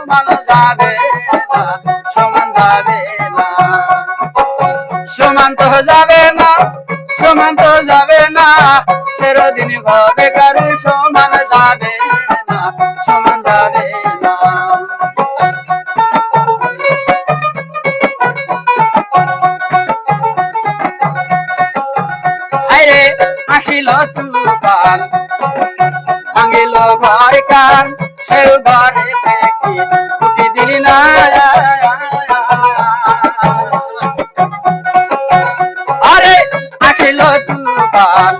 সমান যাবে না, সমান যাবে না, সমান তো যাবে না, সমান তো যাবে না, চিরদিন ভাবে কারো সমান যাবে না, সমান যাবে না। আরে আসিল তুফান ভাঙিল ঘর কান, সেও ঘরে দেখি উঠি দিলি না। আরে আসিল তুফান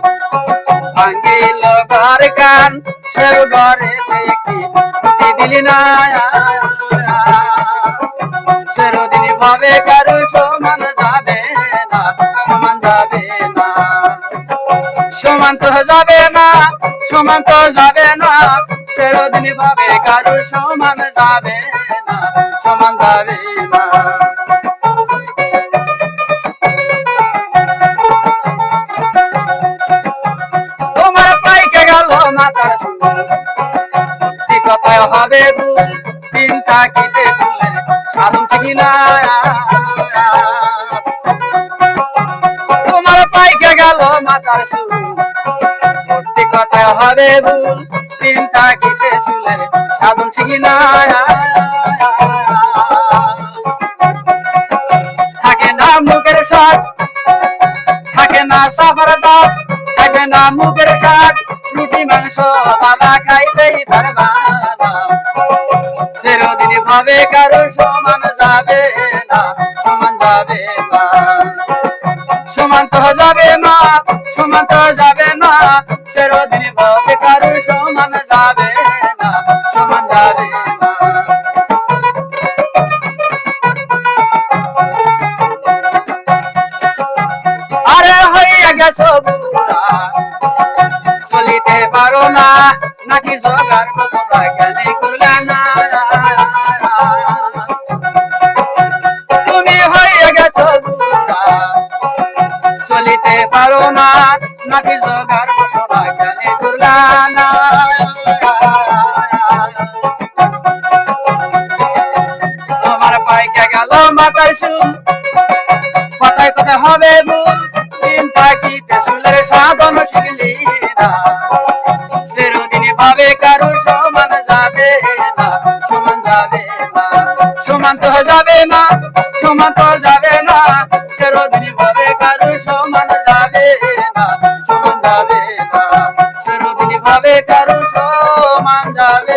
ভাঙিল ঘর কান, সেও ঘরে দেখি উঠি দিলি না। চিরদিন ভাবে কারো সমান যাবে না, সমান যাবে না, সমান তো যাবে না, সমান তো যাবে না, চিরদিন ভাবে কারো সমান যাবে না, সমান যাবে না। তোমার পাইকে গেল মাতার সুর, কথায় হবে ভুল, তিনটা কিতে চুলে সাধন শিখি না। তোমার পাইকে গেল মাতার সুর, মূর্তি কথায় হবে ভুল, তিনটা কিতে চুলে সাধন শিখি না। থাকে না মুখের স্বাদ, থাকে না সাফার দাঁত, থাকে না মুখের স্বাদ, রুটি মাংস বাবা খাইতেই পারবা না। চিরদিন ভাবে কারো সমান যাবে না, সমান যাবে না, সমান তো যাবে না, সমান তো যাবে না, চিরদিন ভাবে কারো সমান যাবে না, সমান যাবে না। আরে হইয়া গেছো বুড়া, চলিতে পারো না, নাকি জগার তোমরা কেন করলে না। তুমি হইয়া গেছো বুড়া, চলিতে পারো না, নাকি জগার তোমরা কেন করলে না। তোমার পাইকে গেল মাথার চুল, কথায় কথায় হবে ভুল, দিন থাকিতে চুলের সাধন শিখলি না। চিরদিন ভাবে কারো সমান যাবে না, সমান যাবে না, সমান তো যাবে না, সমান তো যাবে না, চিরদিন ভাবে কারো সমান যাবে না, সমান যাবে না, চিরদিন ভাবে কারো সমান যাবে